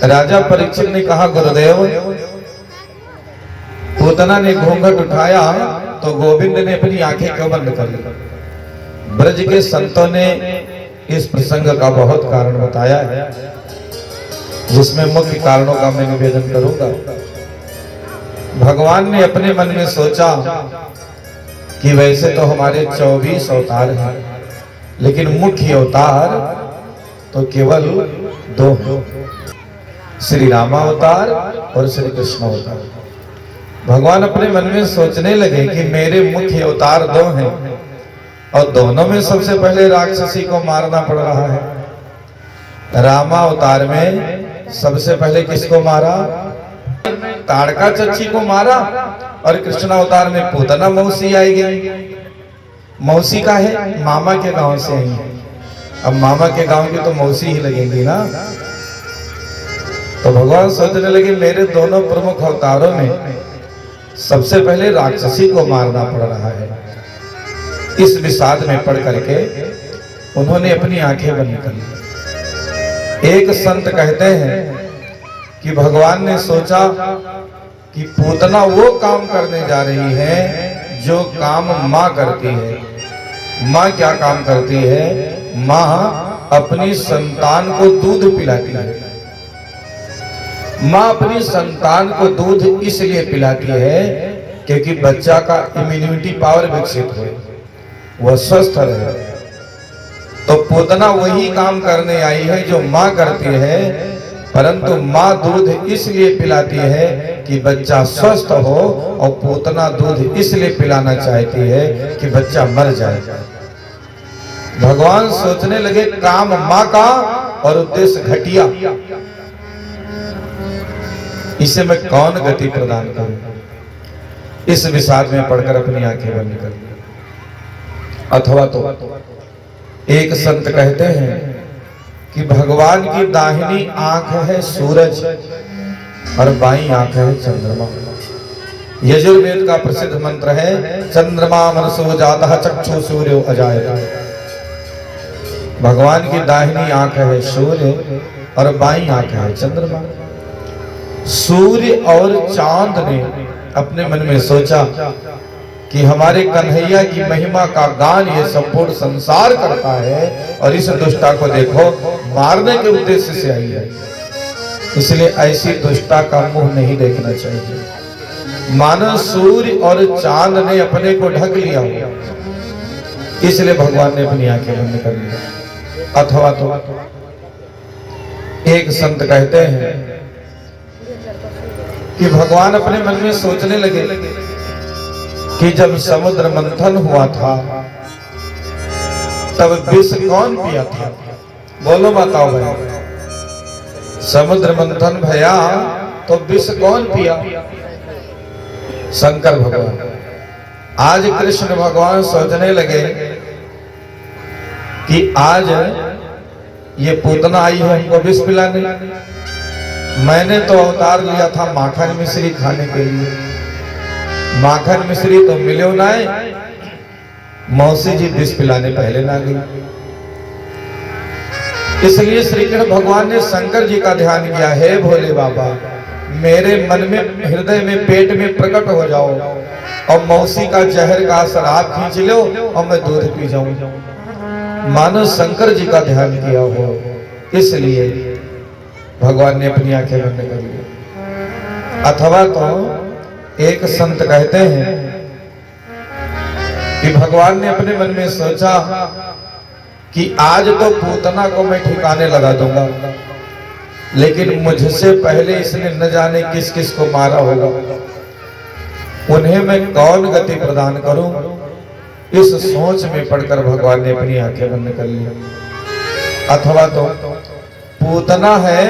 राजा परीक्षित ने कहा, गुरुदेव, पूतना ने घूंघट उठाया तो गोविंद ने अपनी आंखें क्यों बंद कर ली? ब्रज के संतों ने इस प्रसंग का बहुत कारण बताया है, जिसमें मुख्य कारणों का मैं निवेदन करूंगा। भगवान ने अपने मन में सोचा कि वैसे तो हमारे 24 अवतार हैं, लेकिन मुख्य अवतार तो केवल 2 हैं, श्री राम अवतार और श्री कृष्ण अवतार। भगवान अपने मन में सोचने लगे कि मेरे मुख्य अवतार 2 हैं और दोनों में सबसे पहले राक्षसी को मारना पड़ रहा है। रामा अवतार में सबसे पहले किसको मारा? ताड़का चच्ची को मारा। और कृष्ण अवतार में पूतना मौसी आई गई। मौसी का है, मामा के गांव से आई है। अब मामा के गांव की तो मौसी ही लगेंगी ना। तो भगवान सोचने लगे मेरे दोनों प्रमुख अवतारों में सबसे पहले राक्षसी को मारना पड़ रहा है। इस विषाद में पड़ करके उन्होंने अपनी आंखें बंद कर ली। एक संत कहते हैं कि भगवान ने सोचा कि पूतना वो काम करने जा रही है जो काम माँ करती है। माँ क्या काम करती है? माँ अपनी संतान को दूध पिलाती है। माँ अपनी संतान को दूध इसलिए पिलाती है क्योंकि बच्चा का इम्यूनिटी पावर विकसित हो, वह स्वस्थ रहे। तो पूतना वही काम करने आई है जो माँ करती है, परंतु माँ दूध इसलिए पिलाती है कि बच्चा स्वस्थ हो, और पूतना दूध इसलिए पिलाना चाहती है कि बच्चा मर जाए। भगवान सोचने लगे काम माँ का और उद्देश्य घटिया, इसे मैं कौन गति प्रदान करूं? इस विषाद में पढ़कर अपनी आंखें बंद कर ली। अथवा तो एक संत कहते हैं कि भगवान की दाहिनी आंख है सूरज और बाईं आंख है चंद्रमा। यजुर्वेद का प्रसिद्ध मंत्र है, चंद्रमा मनसो जातः चक्षु सूर्यो अजायते। भगवान की दाहिनी आंख है सूर्य और बाईं आंख है चंद्रमा। सूर्य और चांद ने अपने मन में सोचा कि हमारे कन्हैया की महिमा का गान ये संपूर्ण संसार करता है, और इस दुष्टा को देखो मारने के उद्देश्य से आई है, इसलिए ऐसी दुष्टा का मुंह नहीं देखना चाहिए। मानो सूर्य और चांद ने अपने को ढक लिया हो, इसलिए भगवान ने अपनी आंखें बंद कर लिया। अथवा तो एक संत कहते हैं कि भगवान अपने मन में सोचने लगे कि जब समुद्र मंथन हुआ था तब विष कौन पिया था? बोलो बताओ भाई, समुद्र मंथन भया तो विष कौन पिया? शंकर भगवान। आज कृष्ण भगवान सोचने लगे कि आज ये पूतना आई है हमको विष पिलाने। मैंने तो अवतार लिया था माखन मिश्री खाने के लिए, माखन मिश्री तो मिले ना, मौसी जी विष पिलाने पहले ना गई। इसलिए श्री कृष्ण भगवान ने शंकर जी का ध्यान किया, हे भोले बाबा मेरे मन में हृदय में पेट में प्रकट हो जाओ और मौसी का जहर का शराब खींच लो और मैं दूध पी जाऊं। मानो शंकर जी का ध्यान किया हो, इसलिए भगवान ने अपनी आंखें बंद कर ली। अथवा तो एक संत कहते हैं कि भगवान ने अपने मन में सोचा कि आज तो पूतना को मैं ठिकाने लगा दूंगा, लेकिन मुझसे पहले इसने न जाने किस किस को मारा होगा, उन्हें मैं कौन गति प्रदान करूं? इस सोच में पड़कर भगवान ने अपनी आंखें बंद कर ली। अथवा तो पूतना है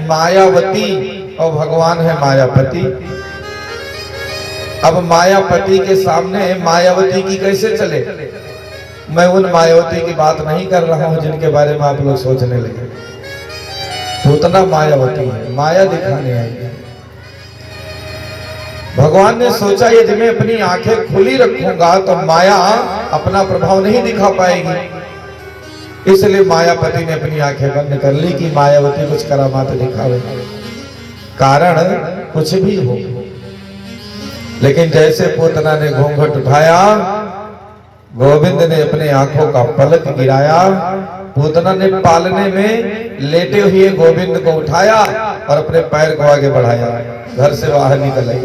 मायावती और भगवान है मायापति। अब मायापति के सामने मायावती की कैसे चले? मैं उन मायावती की बात नहीं कर रहा हूं जिनके बारे में आप लोग सोचने लगे। पूतना मायावती है, माया दिखाने आई है। भगवान ने सोचा यदि मैं अपनी आंखें खुली रखूंगा तो माया अपना प्रभाव नहीं दिखा पाएगी। इसलिए मायापति ने अपनी आंखें बंद कर ली कि मायावती कुछ करामात दिखावे, कारण कुछ भी हो। लेकिन जैसे पूतना ने घूंघट उठाया, गोविंद ने अपने आंखों का पलक गिराया, पूतना ने पालने में लेटे हुए गोविंद को उठाया और अपने पैर को आगे बढ़ाया, घर से बाहर निकल आई।